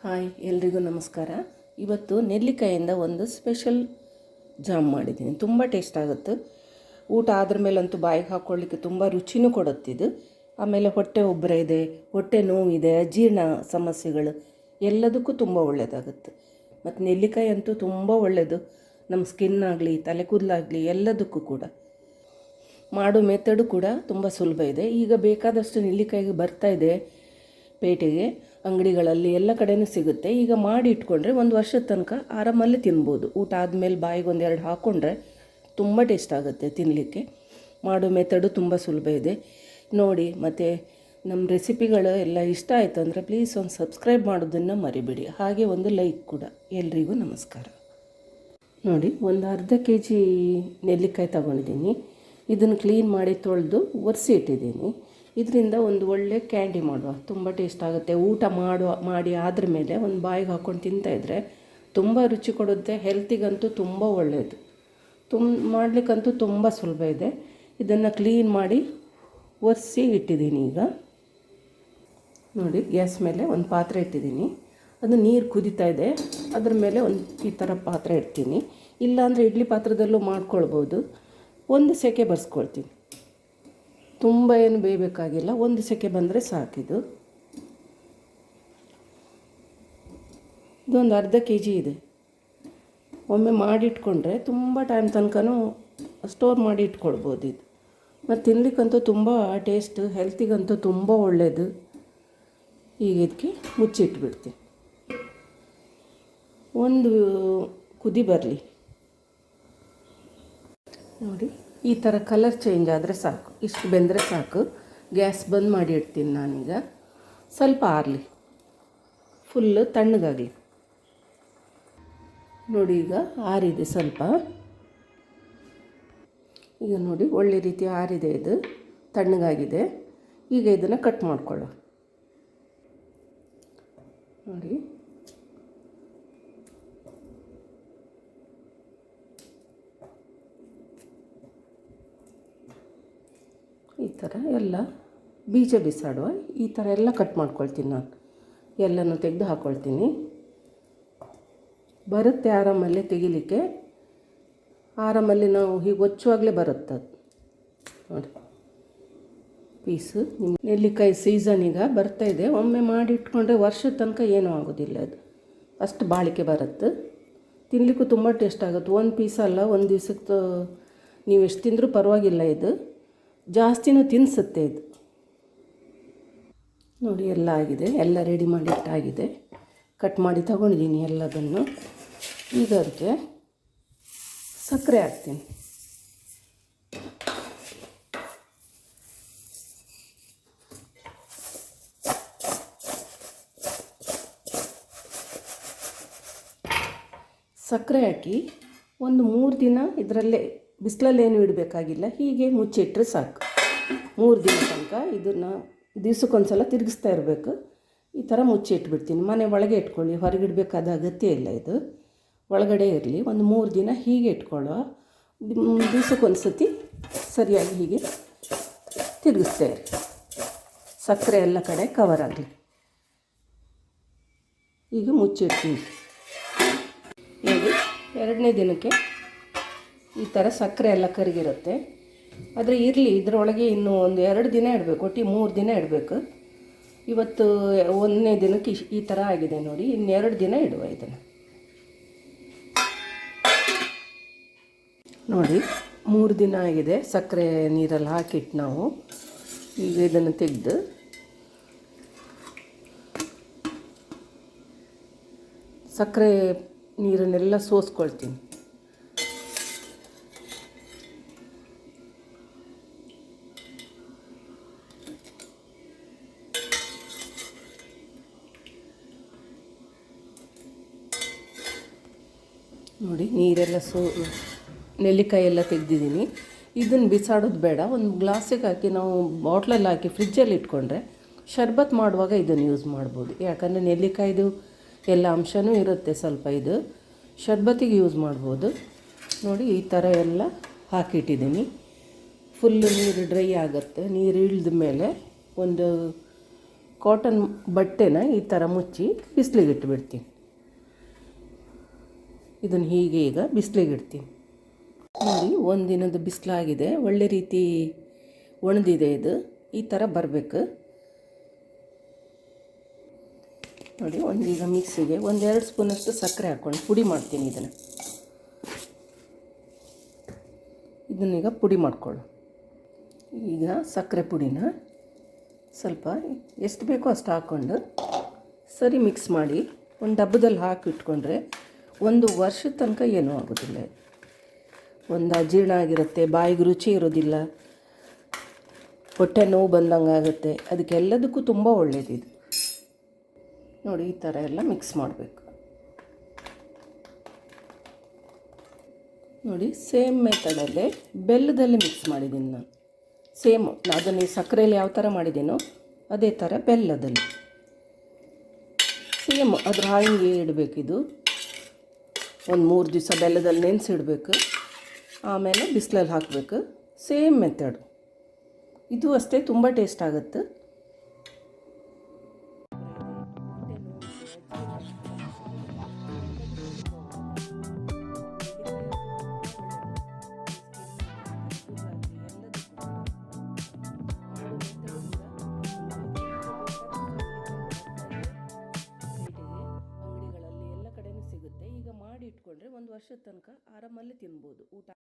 Hi ಎಲ್ರಿಗೂ ನಮಸ್ಕಾರ. ಇವತ್ತು ನೆಲ್ಲಿಕಾಯಿಂದ ಒಂದು ಸ್ಪೆಷಲ್ ಜಾಮ್ ಮಾಡಿದ್ದೀನಿ. ತುಂಬ ಟೇಸ್ಟ್ ಆಗುತ್ತೆ. ಊಟ ಆದ್ರ ಮೇಲಂತೂ ಬಾಯಿಗೆ ಹಾಕ್ಕೊಳ್ಳಿಕ್ಕೆ ತುಂಬ ರುಚಿನೂ ಕೊಡುತ್ತಿದ್ದು. ಆಮೇಲೆ ಹೊಟ್ಟೆ ಉಬ್ಬರ ಇದೆ, ಹೊಟ್ಟೆ ನೋವಿದೆ, ಅಜೀರ್ಣ ಸಮಸ್ಯೆಗಳು ಎಲ್ಲದಕ್ಕೂ ತುಂಬ ಒಳ್ಳೆಯದಾಗುತ್ತೆ. ಮತ್ತು ನೆಲ್ಲಿಕಾಯಿ ಅಂತೂ ತುಂಬ ಒಳ್ಳೆಯದು, ನಮ್ಮ ಸ್ಕಿನ್ ಆಗಲಿ ತಲೆ ಕೂದಲಾಗಲಿ ಎಲ್ಲದಕ್ಕೂ ಕೂಡ. ಮಾಡೋ ಮೆಥಡು ಕೂಡ ತುಂಬ ಸುಲಭ ಇದೆ. ಈಗ ಬೇಕಾದಷ್ಟು ನೆಲ್ಲಿಕಾಯಿಗೆ ಬರ್ತಾಯಿದೆ ಪೇಟೆಗೆ, ಅಂಗಡಿಗಳಲ್ಲಿ ಎಲ್ಲ ಕಡೆಯೂ ಸಿಗುತ್ತೆ. ಈಗ ಮಾಡಿ ಇಟ್ಕೊಂಡ್ರೆ ಒಂದು ವರ್ಷದ ತನಕ ಆರಾಮಲ್ಲಿ ತಿನ್ಬೋದು. ಊಟ ಆದಮೇಲೆ ಬಾಯಿಗೆ ಒಂದೆರಡು ಹಾಕ್ಕೊಂಡ್ರೆ ತುಂಬ ಟೇಸ್ಟ್ ಆಗುತ್ತೆ ತಿನ್ನಲಿಕ್ಕೆ. ಮಾಡೋ ಮೆಥಡು ತುಂಬ ಸುಲಭ ಇದೆ ನೋಡಿ. ಮತ್ತು ನಮ್ಮ ರೆಸಿಪಿಗಳು ಎಲ್ಲ ಇಷ್ಟ ಆಯಿತು ಅಂದರೆ ಪ್ಲೀಸ್ ಒಂದು ಸಬ್ಸ್ಕ್ರೈಬ್ ಮಾಡೋದನ್ನು ಮರಿಬೇಡಿ, ಹಾಗೆ ಒಂದು ಲೈಕ್ ಕೂಡ. ಎಲ್ರಿಗೂ ನಮಸ್ಕಾರ. ನೋಡಿ, ಒಂದು ಅರ್ಧ ಕೆ ಜಿ ನೆಲ್ಲಿಕಾಯಿ ತಗೊಂಡಿದ್ದೀನಿ. ಇದನ್ನು ಕ್ಲೀನ್ ಮಾಡಿ ತೊಳೆದು ಒರೆಸಿ ಇಟ್ಟಿದ್ದೀನಿ. ಇದರಿಂದ ಒಂದು ಒಳ್ಳೆ ಕ್ಯಾಂಡಿ ಮಾಡುವ, ತುಂಬ ಟೇಸ್ಟ್ ಆಗುತ್ತೆ. ಊಟ ಮಾಡಿ ಆದ್ರ ಮೇಲೆ ಒಂದು ಬಾಯಿಗೆ ಹಾಕ್ಕೊಂಡು ತಿಂತಾಯಿದ್ರೆ ತುಂಬ ರುಚಿ ಕೊಡುತ್ತೆ. ಹೆಲ್ತಿಗಂತೂ ತುಂಬ ಒಳ್ಳೆಯದು. ಮಾಡಲಿಕ್ಕಂತೂ ತುಂಬ ಸುಲಭ ಇದೆ. ಇದನ್ನು ಕ್ಲೀನ್ ಮಾಡಿ ಒರೆಸಿ ಇಟ್ಟಿದ್ದೀನಿ. ಈಗ ನೋಡಿ, ಗ್ಯಾಸ್ ಮೇಲೆ ಒಂದು ಪಾತ್ರೆ ಇಟ್ಟಿದ್ದೀನಿ. ಅದು ನೀರು ಕುದೀತಾ ಇದೆ. ಅದ್ರ ಮೇಲೆ ಒಂದು ಈ ಥರ ಪಾತ್ರೆ ಇಡ್ತೀನಿ. ಇಲ್ಲಾಂದರೆ ಇಡ್ಲಿ ಪಾತ್ರದಲ್ಲೂ ಮಾಡ್ಕೊಳ್ಬೋದು. ಒಂದು ಸೆಕೆ ಬರ್ಸ್ಕೊಳ್ತೀನಿ. ತುಂಬ ಏನು ಬೇಯಬೇಕಾಗಿಲ್ಲ, ಒಂದು ಸೆಕೆ ಬಂದರೆ ಸಾಕಿದು. ಇದೊಂದು ಅರ್ಧ ಕೆ ಜಿ ಇದೆ. ಒಮ್ಮೆ ಮಾಡಿಟ್ಕೊಂಡ್ರೆ ತುಂಬ ಟೈಮ್ ತನಕನೂ ಸ್ಟೋರ್ ಮಾಡಿ ಇಟ್ಕೊಳ್ಬೋದು ಇದು. ಮತ್ತು ತಿನ್ನಲಿಕ್ಕಂತೂ ತುಂಬ ಟೇಸ್ಟ್, ಹೆಲ್ತಿಗಂತೂ ತುಂಬ ಒಳ್ಳೆಯದು. ಈಗ ಇದಕ್ಕೆ ಮುಚ್ಚಿಟ್ಬಿಡ್ತೀನಿ. ಒಂದು ಕುದಿ ಬರಲಿ. ನೋಡಿ, ಈ ಥರ ಕಲರ್ ಚೇಂಜ್ ಆದರೆ ಸಾಕು, ಇಷ್ಟು ಬೆಂದರೆ ಸಾಕು. ಗ್ಯಾಸ್ ಬಂದ್ ಮಾಡಿ ಇಡ್ತೀನಿ ನಾನೀಗ. ಸ್ವಲ್ಪ ಆರಲಿ, ಫುಲ್ಲು ತಣ್ಣಗಾಗಲಿ. ನೋಡಿ, ಈಗ ಆರಿದೆ ಸ್ವಲ್ಪ. ಈಗ ನೋಡಿ, ಒಳ್ಳೆ ರೀತಿ ಆರಿದೆ, ಇದು ತಣ್ಣಗಾಗಿದೆ. ಈಗ ಇದನ್ನು ಕಟ್ ಮಾಡ್ಕೊಳ್ಳೋ. ನೋಡಿ, ಈ ಥರ ಎಲ್ಲ ಬೀಜ ಬಿಸಾಡುವ ಈ ಥರ ಎಲ್ಲ ಕಟ್ ಮಾಡ್ಕೊಳ್ತೀನಿ ನಾನು. ಎಲ್ಲನೂ ತೆಗೆದು ಹಾಕ್ಕೊಳ್ತೀನಿ. ಬರುತ್ತೆ ಆರಾಮಲ್ಲೇ ತೆಗಿಲಿಕ್ಕೆ. ಆರಾಮಲ್ಲಿ ನಾವು ಹೀಗೆ ಒಚ್ಚುವಾಗಲೇ ಬರುತ್ತೆ ಅದು. ನೋಡಿ, ಪೀಸು. ನೆಲ್ಲಿಕಾಯಿ ಸೀಸನ್ ಈಗ ಬರ್ತಾಯಿದೆ. ಒಮ್ಮೆ ಮಾಡಿ ಇಟ್ಕೊಂಡ್ರೆ ವರ್ಷದ ತನಕ ಏನೂ ಆಗೋದಿಲ್ಲ. ಅದು ಅಷ್ಟು ಬಾಳಿಕೆ ಬರುತ್ತೆ. ತಿನ್ನಲಿಕ್ಕೂ ತುಂಬ ಟೇಸ್ಟ್ ಆಗುತ್ತೆ. ಒಂದು ಪೀಸ್ ಅಲ್ಲ, ಒಂದು ದಿವಸಕ್ಕೆ ನೀವು ಎಷ್ಟು ತಿಂದರೂ ಪರವಾಗಿಲ್ಲ. ಇದು ಜಾಸ್ತಿನೂ ತಿನ್ನಿಸುತ್ತೆ ಇದು. ನೋಡಿ, ಎಲ್ಲ ಆಗಿದೆ, ಎಲ್ಲ ರೆಡಿ ಮಾಡಿ ಇಟ್ಟಾಗಿದೆ. ಕಟ್ ಮಾಡಿ ತಗೊಂಡಿದ್ದೀನಿ ಎಲ್ಲದನ್ನು. ಈಗ ಅದಕ್ಕೆ ಸಕ್ಕರೆ ಹಾಕ್ತೀನಿ. ಸಕ್ಕರೆ ಹಾಕಿ ಒಂದು 3 ದಿನ ಇದರಲ್ಲೇ, ಬಿಸಿಲಲ್ಲೇನು ಇಡಬೇಕಾಗಿಲ್ಲ, ಹೀಗೆ ಮುಚ್ಚಿಟ್ರೆ ಸಾಕು. 3 ದಿನ ತನಕ ಇದನ್ನು ದಿವ್ಸಕ್ಕೊಂದು ಸಲ ತಿರುಗಿಸ್ತಾ ಇರಬೇಕು. ಈ ಥರ ಮುಚ್ಚಿಟ್ಬಿಡ್ತೀನಿ. ಮನೆ ಒಳಗೆ ಇಟ್ಕೊಳ್ಳಿ, ಹೊರಗಿಡಬೇಕಾದ ಅಗತ್ಯ ಇಲ್ಲ. ಇದು ಒಳಗಡೆ ಇರಲಿ. ಒಂದು 3 ದಿನ ಹೀಗೆ ಇಟ್ಕೊಳ್ಳೋ. ದಿವ್ಸಕ್ಕೊಂದು ಸತಿ ಸರಿಯಾಗಿ ಹೀಗೆ ತಿರುಗಿಸ್ತಾ ಇರಿ. ಸಕ್ಕರೆ ಎಲ್ಲ ಕಡೆ ಕವರ್ ಆಗಲಿ. ಈಗ ಮುಚ್ಚಿಡ್ತೀನಿ. ನೋಡಿ, 2ನೇ ದಿನಕ್ಕೆ ಈ ಥರ ಸಕ್ಕರೆ ಎಲ್ಲ ಕರಗಿರುತ್ತೆ. ಆದರೆ ಇರಲಿ, ಇದರೊಳಗೆ ಇನ್ನೂ ಒಂದು 2 ದಿನ ಇಡಬೇಕು. ಒಟ್ಟಿಗೆ 3 ದಿನ ಇಡಬೇಕು. ಇವತ್ತು 1ನೇ ದಿನಕ್ಕೆ ಈ ಥರ ಆಗಿದೆ ನೋಡಿ. ಇನ್ನು 2 ದಿನ ಇಡುವ ಇದನ್ನು. ನೋಡಿ, 3 ದಿನ ಆಗಿದೆ. ಸಕ್ಕರೆ ನೀರಲ್ಲಿ ಹಾಕಿಟ್ಟು ನಾವು ಈಗ ಇದನ್ನು ತೆಗೆದು ಸಕ್ಕರೆ ನೀರನ್ನೆಲ್ಲ ಸೋಸ್ಕೊಳ್ತೀನಿ. ನೋಡಿ, ನೀರೆಲ್ಲ ನೆಲ್ಲಿಕಾಯಿ ಎಲ್ಲ ತೆಗೆದಿದ್ದೀನಿ. ಇದನ್ನು ಬಿಸಾಡೋದು ಬೇಡ. ಒಂದು ಗ್ಲಾಸಿಗೆ ಹಾಕಿ ನಾವು ಬಾಟ್ಲಲ್ಲಿ ಹಾಕಿ ಫ್ರಿಜ್ಜಲ್ಲಿ ಇಟ್ಕೊಂಡ್ರೆ ಶರ್ಬತ್ ಮಾಡುವಾಗ ಇದನ್ನು ಯೂಸ್ ಮಾಡ್ಬೋದು. ಯಾಕಂದರೆ ನೆಲ್ಲಿಕಾಯ್ದು ಎಲ್ಲ ಅಂಶವೂ ಇರುತ್ತೆ ಸ್ವಲ್ಪ. ಇದು ಶರ್ಬತ್ತಿಗೆ ಯೂಸ್ ಮಾಡ್ಬೋದು. ನೋಡಿ, ಈ ಥರ ಎಲ್ಲ ಹಾಕಿಟ್ಟಿದ್ದೀನಿ. ಫುಲ್ಲು ನೀರು ಡ್ರೈ ಆಗುತ್ತೆ. ನೀರು ಇಳಿದ ಮೇಲೆ ಒಂದು ಕಾಟನ್ ಬಟ್ಟೆನ ಈ ಥರ ಮುಚ್ಚಿ ಬಿಸಿಲಿಗೆ ಇಟ್ಬಿಡ್ತೀನಿ. ಇದನ್ನು ಹೀಗೆ ಈಗ ಬಿಸಿಲಿಗೆ ಇಡ್ತೀನಿ. ನೋಡಿ, ಒಂದಿನದ ಬಿಸಿಲಾಗಿದೆ, ಒಳ್ಳೆ ರೀತಿ ಒಣದಿದೆ. ಇದು ಈ ಥರ ಬರಬೇಕು ನೋಡಿ. ಈಗ ಮಿಕ್ಸಿಗೆ 1-2 ಸ್ಪೂನಷ್ಟು ಸಕ್ಕರೆ ಹಾಕ್ಕೊಂಡು ಪುಡಿ ಮಾಡ್ತೀನಿ. ಇದನ್ನೀಗ ಪುಡಿ ಮಾಡ್ಕೊಳ್ಳು. ಈಗ ಸಕ್ಕರೆ ಪುಡಿನ ಸ್ವಲ್ಪ ಎಷ್ಟು ಬೇಕೋ ಅಷ್ಟು ಹಾಕ್ಕೊಂಡು ಸರಿ ಮಿಕ್ಸ್ ಮಾಡಿ ಒಂದು ಡಬ್ಬದಲ್ಲಿ ಹಾಕಿ ಇಟ್ಕೊಂಡ್ರೆ 1 ವರ್ಷದ ತನಕ ಏನೂ ಆಗೋದಿಲ್ಲ. ಒಂದು ಅಜೀರ್ಣ ಆಗಿರುತ್ತೆ, ಬಾಯಿಗೆ ರುಚಿ ಇರೋದಿಲ್ಲ, ಹೊಟ್ಟೆ ನೋವು ಬಂದಂಗೆ ಆಗುತ್ತೆ. ಅದಕ್ಕೆಲ್ಲದಕ್ಕೂ ತುಂಬ ಒಳ್ಳೆಯದಿದು ನೋಡಿ. ಈ ಥರ ಎಲ್ಲ ಮಿಕ್ಸ್ ಮಾಡಬೇಕು ನೋಡಿ. ಸೇಮ್ ಮೆಥಡಲ್ಲೇ ಬೆಲ್ಲದಲ್ಲಿ ಮಿಕ್ಸ್ ಮಾಡಿದ್ದೀನಿ ನಾನು. ಸೇಮ್ ಅದನ್ನು ಈ ಸಕ್ಕರೆಯಲ್ಲಿ ಯಾವ ಥರ ಮಾಡಿದ್ದೀನೋ ಅದೇ ಥರ ಬೆಲ್ಲದಲ್ಲಿ ಸೇಮ್ ಅದ್ರ ಹಾಗೆ ಇಡಬೇಕಿದು. ಒಂದು 3 ದಿವಸ ಬೆಲ್ಲದಲ್ಲಿ ನೆನೆಸಿಡಬೇಕು, ಆಮೇಲೆ ಬಿಸಿಲಲ್ಲಿ ಹಾಕಬೇಕು. ಸೇಮ್ ಮೆಥಡ್ ಇದು ಅಷ್ಟೇ, ತುಂಬ ಟೇಸ್ಟ್ ಆಗುತ್ತೆ. ಅಂಗಡಿಗಳಲ್ಲಿ ಎಲ್ಲ ಕಡೆನೂ ಸಿಗುತ್ತೆ. ಈಗ ಮಾಡಿ ಇಟ್ಕೊಂಡ್ರೆ 1 ವರ್ಷದ ತನಕ ಆರಾಮಲ್ಲಿ ತಿನ್ಬೋದು. ಊಟ